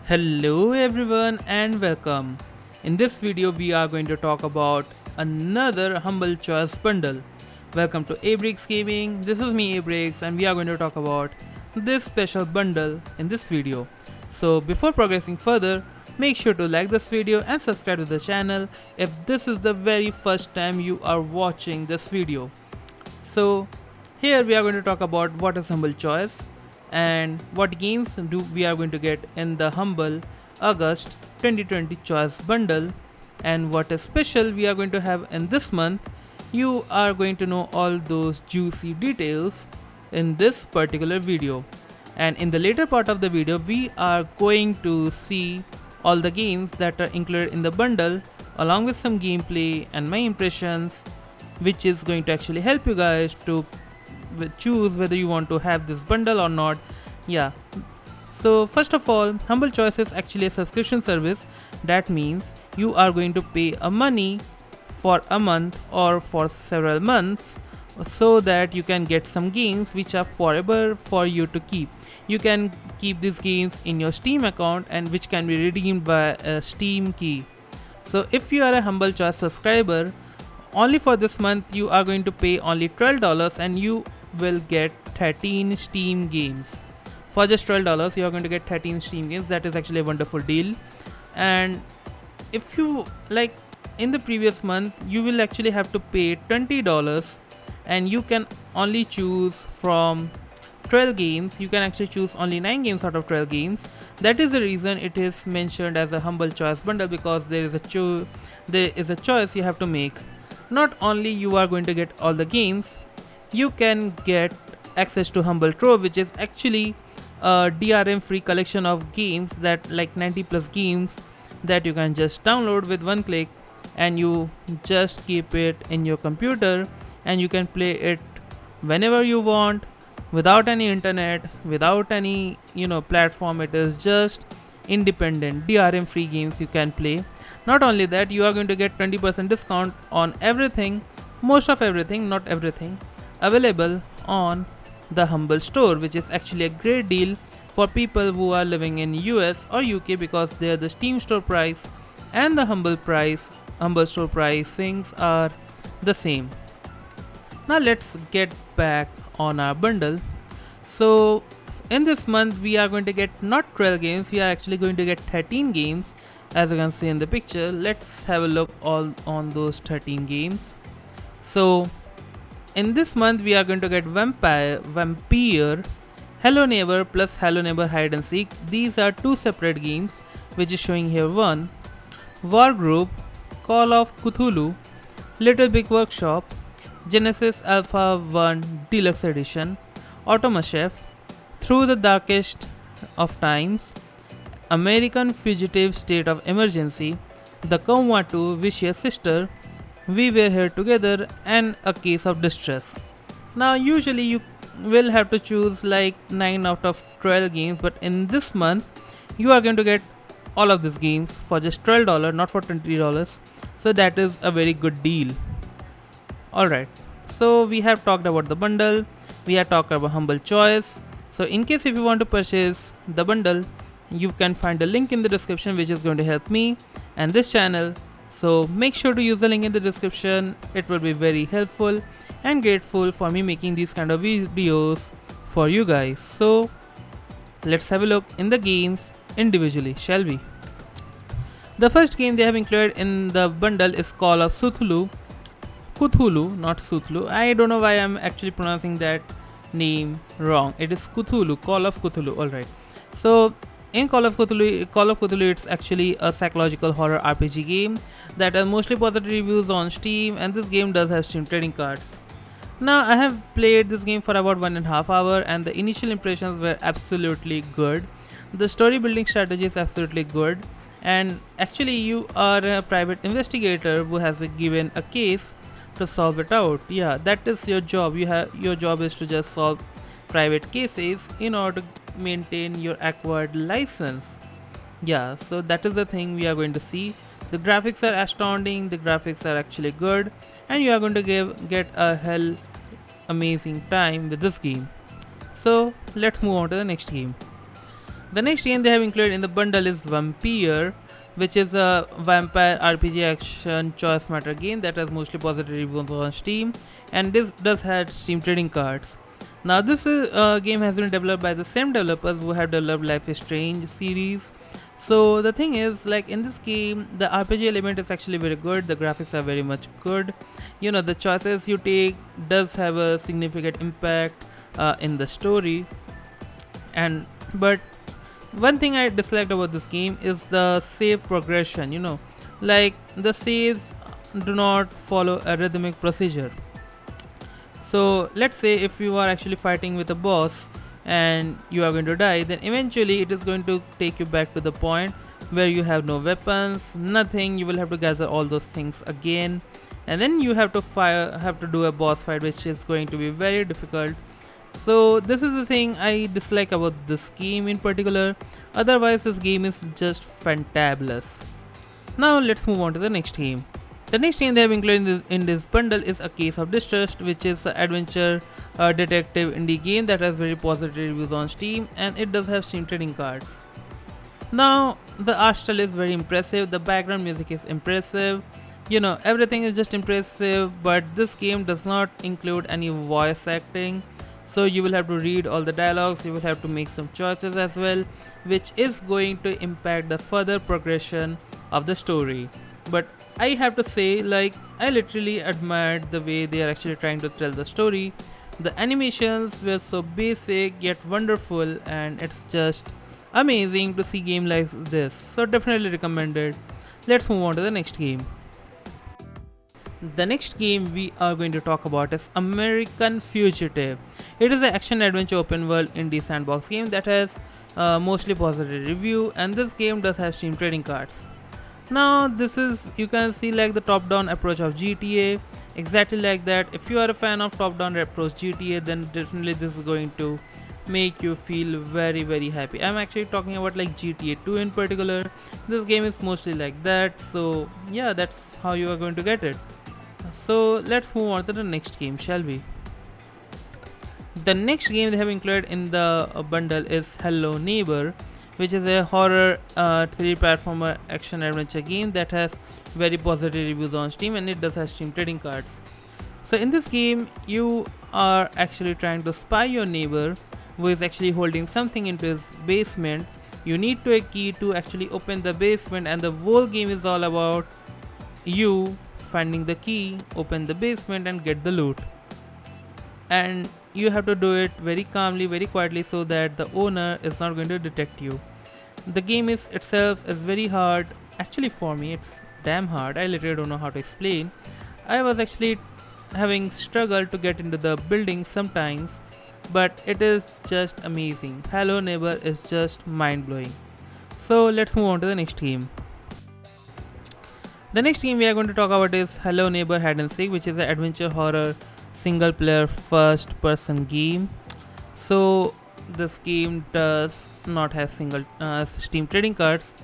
Hello everyone and welcome. In this video we are going to talk about another Humble Choice bundle. Welcome to Abrix Gaming. This is me Abrix and we are going to talk about this special bundle in this video. So before progressing further, make sure to like this video and subscribe to the channel if this is the very first time you are watching this video. So here we are going to talk about what is Humble Choice and what games do we are going to get in the Humble August 2020 Choice bundle, and what is special we are going to have in this month. You are going to know all those juicy details in this particular video, and in the later part of the video we are going to see all the games that are included in the bundle along with some gameplay and my impressions, which is going to actually help you guys to choose whether you want to have this bundle or not. Yeah, so first of all, Humble Choice is actually a subscription service. That means you are going to pay a money for a month or for several months so that you can get some games which are forever for you to keep. You can keep these games in your Steam account and which can be redeemed by a Steam key. So if you are a Humble Choice subscriber, only for this month you are going to pay only $12 and you will get 13 Steam games. For just $12 you are going to get 13 Steam games. That is actually a wonderful deal. And if you like, in the previous month you will actually have to pay $20 and you can only choose from 12 games. You can actually choose only 9 games out of 12 games. That is the reason it is mentioned as a Humble Choice bundle, because there is a choice you have to make. Not only you are going to get all the games, you can get access to Humble Trove, which is actually a DRM free collection of games, that like 90 plus games that you can just download with one click, and you just keep it in your computer and you can play it whenever you want, without any internet, without any platform. It is just independent DRM free games you can play. Not only that, you are going to get 20% discount on everything, most of everything, not everything, available on the Humble Store, which is actually a great deal for people who are living in US or UK, because there the Steam Store price and the Humble Store pricings are the same. Now let's get back on our bundle. So in this month we are going to get not 12 games, we are actually going to get 13 games. As you can see in the picture, let's have a look all on those 13 games. So in this month we are going to get Vampyr, Hello Neighbor plus Hello Neighbor Hide and Seek. These are two separate games, which is showing here one. Wargroove, Call of Cthulhu, Little Big Workshop, Genesis Alpha 1 Deluxe Edition, Automachef, Through the Darkest of Times, American Fugitive State of Emergency, The Coma 2 Vicious Sister, We Were Here Together, and A Case of Distrust. Now usually you will have to choose like 9 out of 12 games, but in this month you are going to get all of these games for just $12, not for $20. So that is a very good deal. Alright, so we have talked about the bundle, we have talked about Humble Choice. So in case if you want to purchase the bundle, you can find a link in the description which is going to help me and this channel. So make sure to use the link in the description. It will be very helpful and grateful for me making these kind of videos for you guys. So let's have a look in the games individually, shall we? The first game they have included in the bundle is Call of Suthulou. Cthulhu, not Suthulou. I don't know why I'm actually pronouncing that name wrong. It is Cthulhu, Call of Cthulhu. Alright. So in Call of Cthulhu, it's actually a psychological horror RPG game that has mostly positive reviews on Steam, and this game does have Steam trading cards. Now I have played this game for about 1.5 hours and the initial impressions were absolutely good. The story building strategy is absolutely good, and actually you are a private investigator who has been given a case to solve it out. Yeah, that is your job. Your job is to just solve private cases in order to maintain your acquired license. Yeah, so that is the thing we are going to see. The graphics are astounding, the graphics are actually good, and you are going to get a hell amazing time with this game. So let's move on to the next game. The next game they have included in the bundle is Vampyr, which is a vampire RPG action choice matter game that has mostly positive reviews on Steam, and this does have Steam trading cards. Now game has been developed by the same developers who have developed Life is Strange series. So the thing is, like in this game, the RPG element is actually very good. The graphics are very much good. The choices you take does have a significant impact in the story. And but one thing I disliked about this game is the save progression. Like the saves do not follow a rhythmic procedure. So let's say if you are actually fighting with a boss and you are going to die, then eventually it is going to take you back to the point where you have no weapons, nothing. You will have to gather all those things again, and then you have to do a boss fight, which is going to be very difficult. So this is the thing I dislike about this game in particular. Otherwise, this game is just fantabulous. Now let's move on to the next game. The next game they have included in this bundle is A Case of Distrust, which is an adventure detective indie game that has very positive reviews on Steam, and it does have Steam trading cards. Now the art style is very impressive, the background music is impressive, everything is just impressive, but this game does not include any voice acting. So you will have to read all the dialogues, you will have to make some choices as well, which is going to impact the further progression of the story. But I have to say, like, I literally admired the way they are actually trying to tell the story. The animations were so basic yet wonderful, and it's just amazing to see game like this. So definitely recommended. Let's move on to the next game. The next game we are going to talk about is American Fugitive. It is an action adventure open world indie sandbox game that has mostly positive review, and this game does have Steam trading cards. Now this is, you can see, like the top down approach of GTA, exactly like that. If you are a fan of top down approach GTA, then definitely this is going to make you feel very happy. I'm actually talking about like GTA 2 in particular. This game is mostly like that, so yeah, that's how you are going to get it. So let's move on to the next game, shall we? The next game they have included in the bundle is Hello Neighbor, which is a horror 3D platformer action adventure game that has very positive reviews on Steam, and it does have Steam trading cards. So in this game, you are actually trying to spy your neighbor who is actually holding something into his basement. You need a key to actually open the basement, and the whole game is all about you finding the key, open the basement and get the loot. And you have to do it very calmly, very quietly, so that the owner is not going to detect you. The game itself is very hard. Actually, for me, it's damn hard. I literally don't know how to explain. I was actually having struggle to get into the building sometimes, but it is just amazing. Hello Neighbor is just mind-blowing. So let's move on to the next game. The next game we are going to talk about is Hello Neighbor Hide and Seek, which is an adventure horror single player first person game. So this game does not have single Steam trading cards.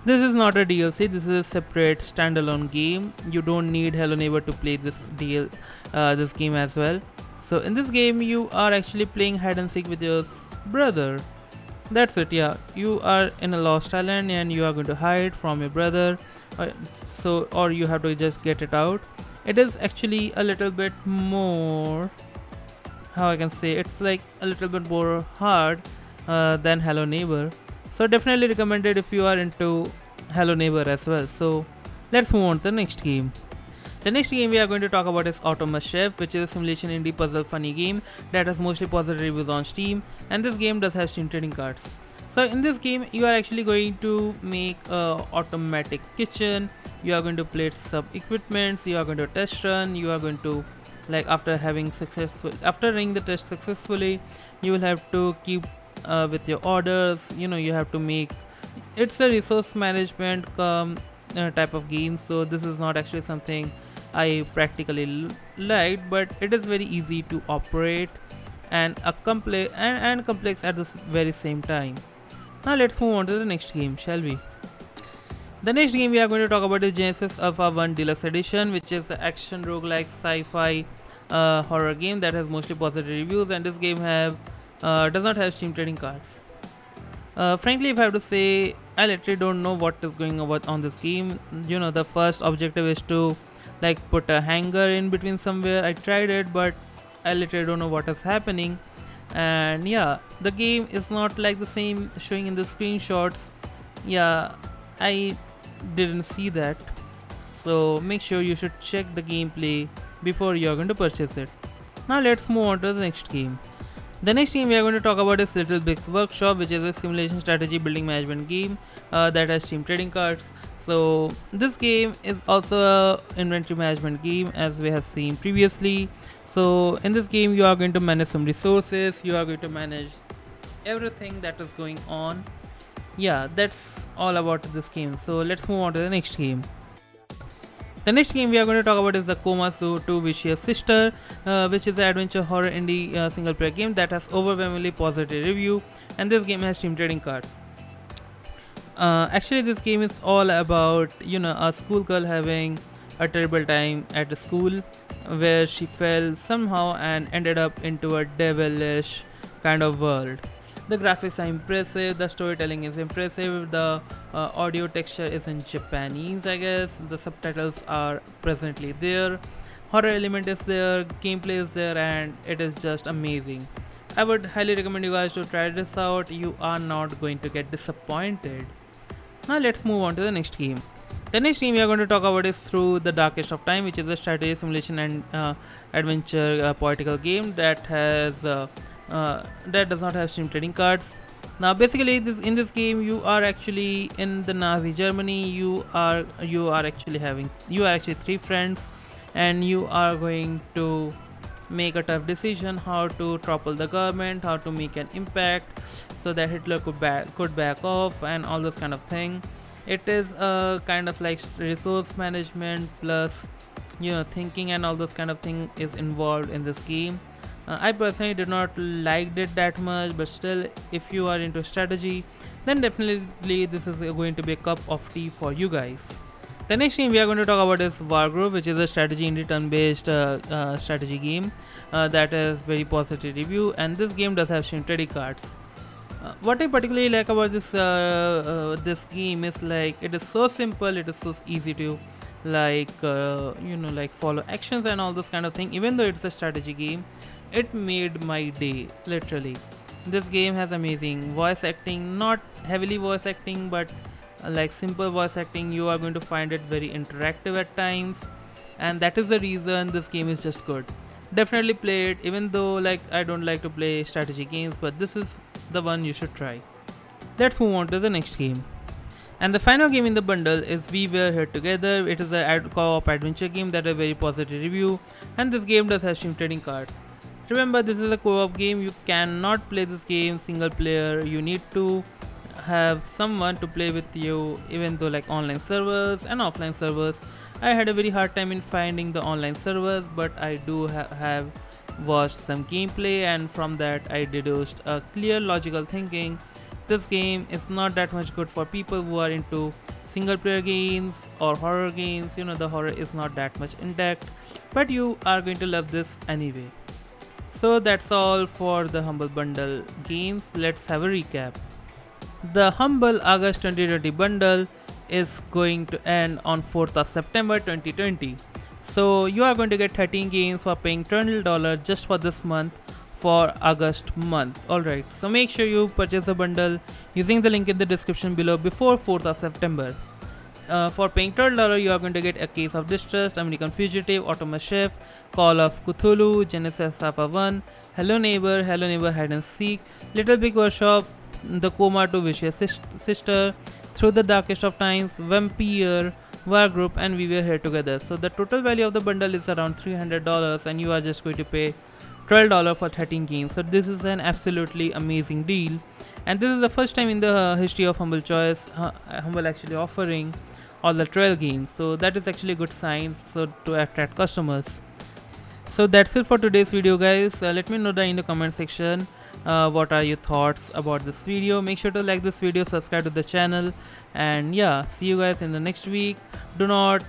This is not a DLC, this is a separate standalone game. You don't need Hello Neighbor to play this game as well. So in this game you are actually playing hide and seek with your brother. That's it, yeah. You are in a lost island and you are going to hide from your brother, or you have to just get it out. It is actually a little bit more, how I can say, it's like a little bit more hard than Hello Neighbor. So definitely recommended if you are into Hello Neighbor as well. So let's move on to the next game. The next game we are going to talk about is Automachef, which is a simulation indie puzzle funny game that has mostly positive reviews on Steam, and this game does have Steam trading cards. So in this game you are actually going to make a automatic kitchen. You are going to place some equipments, you are going to test run, you are going to, like, after running the test successfully, you will have to keep with your orders. You have to make, it's a resource management type of game, so this is not actually something I practically liked, but it is very easy to operate and complex at the very same time. Now let's move on to the next game, shall we? The next game we are going to talk about is Genesis Alpha 1 Deluxe Edition, which is an action roguelike sci-fi horror game that has mostly positive reviews, and this game does not have Steam trading cards. Frankly, if I have to say, I literally don't know what is going on this game. The first objective is to like put a hanger in between somewhere. I tried it, but I literally don't know what is happening. And yeah, the game is not like the same showing in the screenshots. Yeah, I didn't see that. So make sure you should check the gameplay before you're going to purchase it. Now let's move on to the next game. The next game we are going to talk about is Little Big's Workshop, which is a simulation strategy building management game that has team trading cards. So this game is also a inventory management game, as we have seen previously. So in this game you are going to manage some resources, you are going to manage everything that is going on. Yeah, that's all about this game. So let's move on to the next game. The next game we are going to talk about is the Komasu 2 Vicious Sister, which is an adventure horror indie single player game that has overwhelmingly positive review, and this game has team trading cards. Actually, this game is all about a schoolgirl having a terrible time at a school where she fell somehow and ended up into a devilish kind of world. The graphics are impressive, the storytelling is impressive, the audio texture is in Japanese, I guess. The subtitles are presently there. Horror element is there, gameplay is there, and it is just amazing. I would highly recommend you guys to try this out. You are not going to get disappointed. Now let's move on to the next game. The next game we are going to talk about is Through the Darkest of Time, which is a strategy simulation and adventure poetical game that has that does not have stream trading cards. Now basically in this game you are actually in the Nazi Germany. You are actually three friends, and you are going to make a tough decision how to topple the government, how to make an impact so that Hitler could back off, and all those kind of thing. It is a kind of like resource management plus thinking, and all those kind of thing is involved in this game. I personally did not liked it that much, but still, if you are into strategy, then definitely this is going to be a cup of tea for you guys. The next game we are going to talk about is Wargroove, which is a strategy indie turn-based strategy game that has very positive review, and this game does have stream trading cards. What I particularly like about this game is like it is so simple, it is so easy to like follow actions and all those kind of thing. Even though it's a strategy game, it made my day literally. This game has amazing voice acting, not heavily voice acting, but like simple voice acting. You are going to find it very interactive at times, and that is the reason this game is just good. Definitely play it, even though like I don't like to play strategy games, but this is the one you should try. Let's move on to the next game. And the final game in the bundle is We Were Here Together. It is a co-op adventure game that has a very positive review, and this game does have stream trading cards. Remember, this is a co-op game. You cannot play this game single player. You need to have someone to play with you, even though like online servers and offline servers. I had a very hard time in finding the online servers, but I do have watched some gameplay, and from that I deduced a clear logical thinking. This game is not that much good for people who are into single player games or horror games. The horror is not that much intact, but you are going to love this anyway. So that's all for the Humble Bundle games. Let's have a recap. The Humble August 2020 bundle is going to end on 4th of September 2020. So you are going to get 13 games for paying $20 just for this month, for August month. Alright, so make sure you purchase the bundle using the link in the description below before 4th of September. For paying $12, you are going to get a Case of Distrust, American Fugitive, Automachef, Call of Cthulhu, Genesis Alpha 1, Hello Neighbor Hide and Seek, Little Big Workshop, the Coma 2 Vicious Sister, Through the Darkest of Times, Vampyr, Wargroove, and We Were Here Together. So the total value of the bundle is around $300, and you are just going to pay $12 for 13 games. So this is an absolutely amazing deal, and this is the first time in the history of Humble Choice, Humble actually offering all the 12 games. So that is actually a good sign, so to attract customers. So that's it for today's video, guys. Let me know down in the comment section what are your thoughts about this video. Make sure to like this video, subscribe to the channel, and yeah, see you guys in the next week. Do not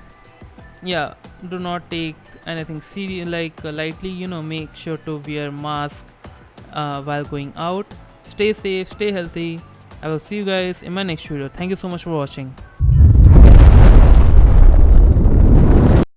take anything serious lightly. Make sure to wear mask while going out. Stay safe, stay healthy. I will see you guys in my next video. Thank you so much for watching.